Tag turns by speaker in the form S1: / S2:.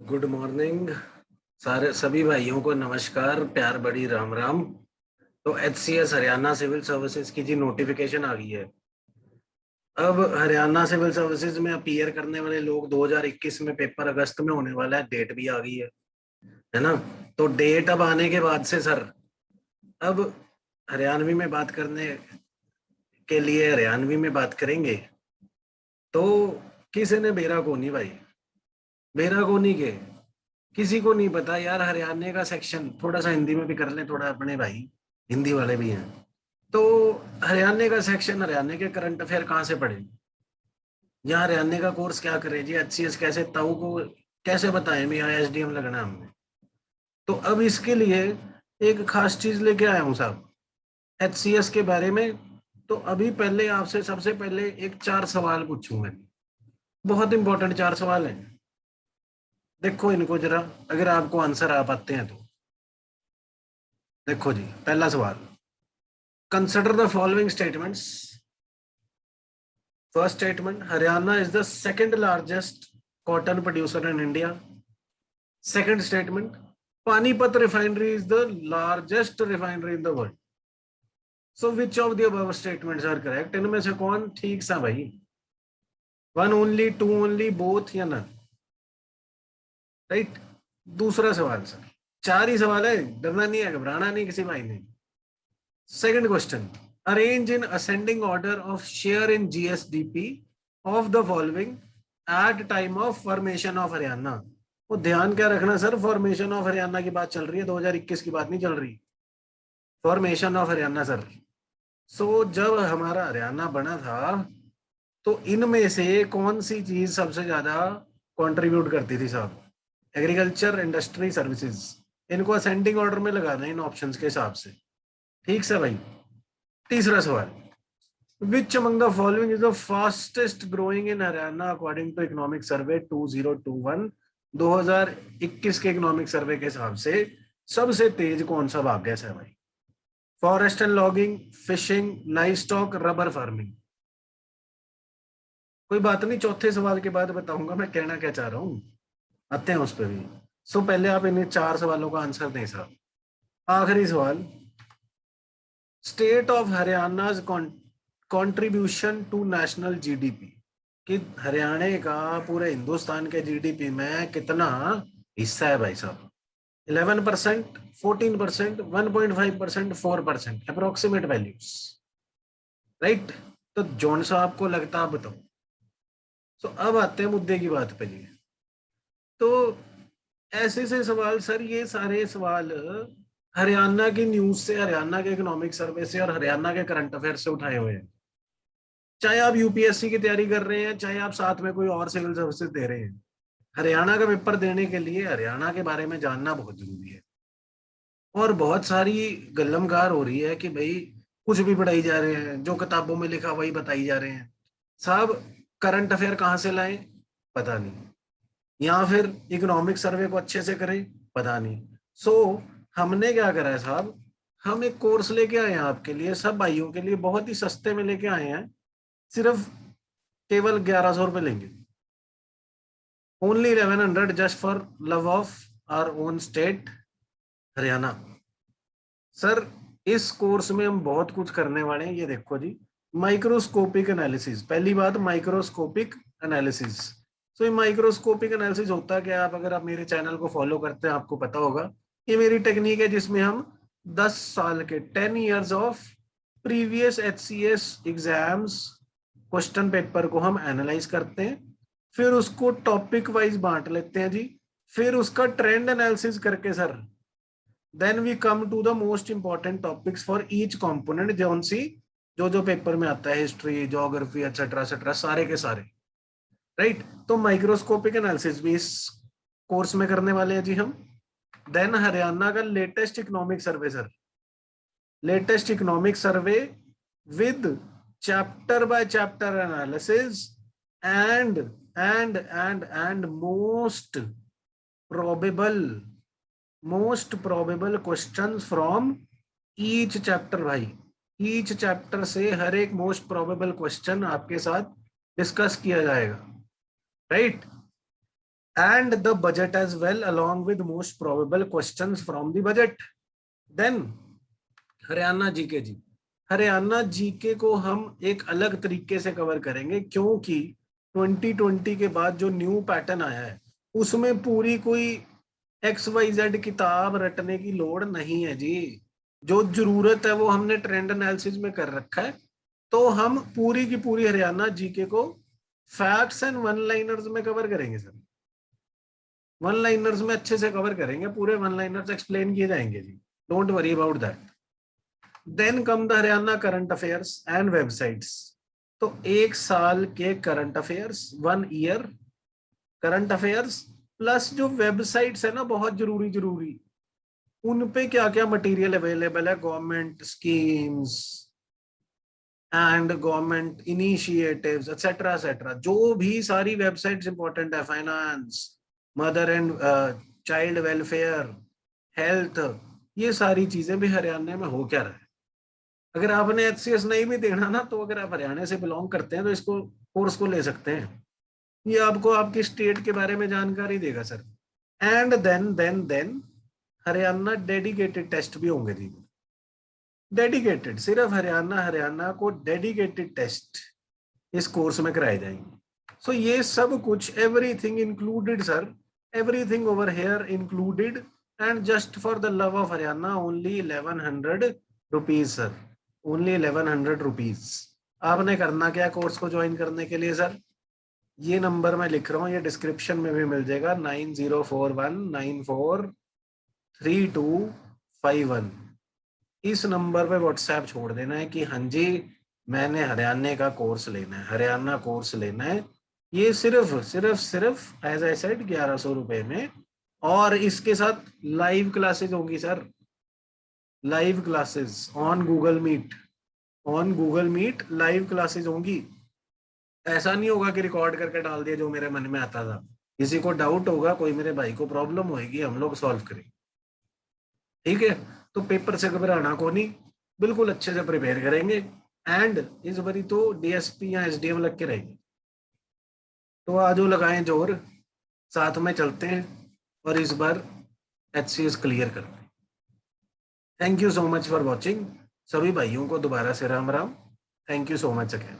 S1: Good morning. सारे सभी भाइयों को नमस्कार, प्यार बड़ी राम राम। तो एचसीएस हरियाणा सिविल सर्विसेज की जी नोटिफिकेशन आ गई है। अब हरियाणा सिविल सर्विसेज में अपीयर करने वाले लोग 2021 में पेपर अगस्त में होने वाला है, डेट भी आ गई है ना। तो डेट अब आने के बाद से सर, अब हरियाणवी में बात करने के लिए हरियाणवी में बात करेंगे। तो किसी ने बेरा को नहीं भाई, बेरा को नहीं के किसी को नहीं पता यार। हरियाणा का सेक्शन थोड़ा सा हिंदी में भी कर ले, थोड़ा अपने भाई हिंदी वाले भी हैं। तो हरियाणा का सेक्शन, हरियाणा के करंट अफेयर कहाँ से पढ़े, यहाँ हरियाणा का कोर्स क्या करे जी, एचसीएस कैसे ताऊ को कैसे बताएं भी, यहाँ एसडीएम लगना है हमने। तो अब इसके लिए एक खास चीज लेके आया हूँ साहब, एचसीएस के बारे में। तो अभी पहले आपसे सबसे पहले एक चार सवाल पूछूंगा, बहुत इंपॉर्टेंट चार सवाल हैं। देखो इनको जरा, अगर आपको आंसर आ पाते हैं तो। देखो जी, पहला सवाल, consider the following statements. First statement, Haryana is the second largest cotton producer in India. Second statement, Panipat refinery is the largest refinery in the world. So which of the above statements are correct, इनमें से कौन ठीक सा भाई? One only, two only, both या none? Right. दूसरा सवाल sir, चार ही सवाल है, डरना नहीं है, घबराना नहीं किसी भाई ने। Second question, arrange in ascending order of share in GSDP of the following at time of formation of Haryana. वो ध्यान क्या रखना सर, फॉर्मेशन ऑफ हरियाणा की बात चल रही है, 2021 की बात नहीं चल रही। Formation of Haryana sir. So जब हमारा हरियाणा बना था तो इनमें से कौन सी चीज सबसे ज्यादा कंट्रीब्यूट करती थी साहब? Agriculture, industry, services. इनको असेंडिंग ऑर्डर में लगाना है इन ऑप्शंस के हिसाब से। ठीक से भाई। तीसरा सवाल, which among the following is the fastest growing in Haryana according to economic survey 2021। 2021 के इकोनॉमिक सर्वे के हिसाब से सबसे तेज कौन सा भाग गैस है भाई? Forest and logging, fishing, live stock, rubber farming. कोई बात नहीं, चौथे सवाल के बाद बताऊंगा मैं कहना क्या चाह रहा हूं, आते हैं उस पर भी। सो पहले आप इन्हें चार सवालों का आंसर दें साहब। आखिरी सवाल, state of Haryana contribution to national GDP, कि हरियाणा का पूरे हिंदुस्तान के जीडीपी में कितना हिस्सा है भाई साहब? 11%, 14%, 1.5%, 4%, अप्रोक्सीमेट वैल्यूज। राइट। तो जौन सा आपको लगता है बताओ। तो अब आते हैं मुद्दे की बात पे जी। तो ऐसे से सवाल सर, ये सारे सवाल हरियाणा की न्यूज से, हरियाणा के इकोनॉमिक सर्वे से और हरियाणा के करंट अफेयर से उठाए हुए हैं। चाहे आप यूपीएससी की तैयारी कर रहे हैं, चाहे आप साथ में कोई और सिविल सर्विसेज दे रहे हैं, हरियाणा का पेपर देने के लिए हरियाणा के बारे में जानना बहुत जरूरी है। और बहुत सारी गल्लमगार हो रही है कि भाई कुछ भी पढ़ाई जा रहे हैं, जो किताबों में लिखा वही बताई जा रहे हैं साहब। करंट अफेयर कहाँ से लाएं पता नहीं, या फिर इकोनॉमिक सर्वे को अच्छे से करें पता नहीं। सो हमने क्या करा है साहब, हम एक कोर्स लेके आए हैं आपके लिए, सब भाइयों के लिए बहुत ही सस्ते में लेके आए हैं। सिर्फ केवल 1100 रुपये लेंगे, only 1100, just for love of our own state Haryana. Sir इस कोर्स में हम बहुत कुछ करने वाले हैं। ये देखो जी, माइक्रोस्कोपिक एनालिसिस, पहली बात माइक्रोस्कोपिक एनालिसिस। तो ये माइक्रोस्कोपिक एनालिसिस होता क्या है, आप अगर आप मेरे चैनल को फॉलो करते हैं आपको पता होगा। ये मेरी टेक्निक है जिसमें हम 10 साल के 10 years of previous HCS exams question paper को हम एनालाइज करते हैं, फिर उसको टॉपिक वाइज बांट लेते हैं जी, फिर उसका ट्रेंड एनालिसिस करके sir then we come to the most important topics for each component, जो सी जो पेपर में आता है, हिस्ट्री, ज्योग्राफी, एक्सेट्रा एक्सेट्रा, सारे के सारे। राइट। तो माइक्रोस्कोपिक एनालिसिस भी इस कोर्स में करने वाले हैं जी हम। देन हरियाणा का latest economic survey sir, latest economic survey with chapter by chapter analysis and probable most probable question from each chapter भाई। ईच चैप्टर से हर एक मोस्ट प्रोबेबल क्वेश्चन आपके साथ डिस्कस किया जाएगा। Right. and the budget as well along with most probable questions from the budget. Then Haryana GK जी, Haryana GK को हम एक अलग तरीके से कवर करेंगे क्योंकि 2020 के बाद जो न्यू पैटर्न आया है उसमें पूरी कोई XYZ किताब रटने की लोड़ नहीं है जी। जो जरूरत है वो हमने ट्रेंड एनालिसिस में कर रखा है। तो हम पूरी की पूरी हरियाणा जीके को फैक्ट्स एंड वन लाइनर्स में कवर करेंगे सर। वन लाइनर्स में अच्छे से कवर करेंगे, पूरे वन लाइनर्स एक्सप्लेन किए जाएंगे जी, don't worry about that. Then come the Haryana current affairs and websites. तो एक साल के current affairs, 1 year current affairs plus जो वेबसाइट्स है ना बहुत जरूरी, उन पे क्या क्या मटेरियल अवेलेबल है, government schemes and government initiatives etcetera etcetera, जो भी सारी वेबसाइट्स इंपॉर्टेंट है, finance, mother and child welfare, health, ये सारी चीजें भी हरियाणा में हो क्या रहा है। अगर आपने HCS नहीं भी देना ना, तो अगर आप हरियाणा से बिलोंग करते हैं तो इसको कोर्स को ले सकते हैं। ये आपको आपकी स्टेट के बारे में जानकारी देगा sir. And then Haryana dedicated test भी होंगे जी, डेडिकेटेड, सिर्फ हरियाणा को डेडिकेटेड टेस्ट इस कोर्स में कराए जाएंगे। सो ये सब कुछ everything included sir, everything over here included, and just for the love of Haryana only 1100 rupees sir, only 1100 rupees. आपने करना क्या कोर्स को ज्वाइन करने के लिए सर, ये नंबर मैं लिख रहा हूँ, ये डिस्क्रिप्शन में भी मिल जाएगा, 9041943251। इस नंबर पे व्हाट्सएप छोड़ देना है कि हाँ जी मैंने हरियाणा का कोर्स लेना है, हरियाणा कोर्स लेना है। ये सिर्फ एज आई सेड 1100 रुपए में, और इसके साथ लाइव क्लासेस होंगी sir, live classes on Google Meet live classes होंगी। ऐसा नहीं होगा कि रिकॉर्ड करके डाल दिया जो मेरे मन में आता था। किसी को डाउट होगा, कोई मेरे भाई को प्रॉब्लम होगी, हम लोग सॉल्व करेंगे, ठीक है। तो पेपर से घबराना को नहीं, बिल्कुल अच्छे से प्रिपेयर करेंगे। एंड इस बारी तो DSP या SDM लग के रहेंगे, तो आज वो लगाएं जोर, साथ में चलते हैं और इस बार HCS क्लियर करते हैं। Thank you so much for watching. सभी भाइयों को दोबारा से Ram Ram. Thank you so much again.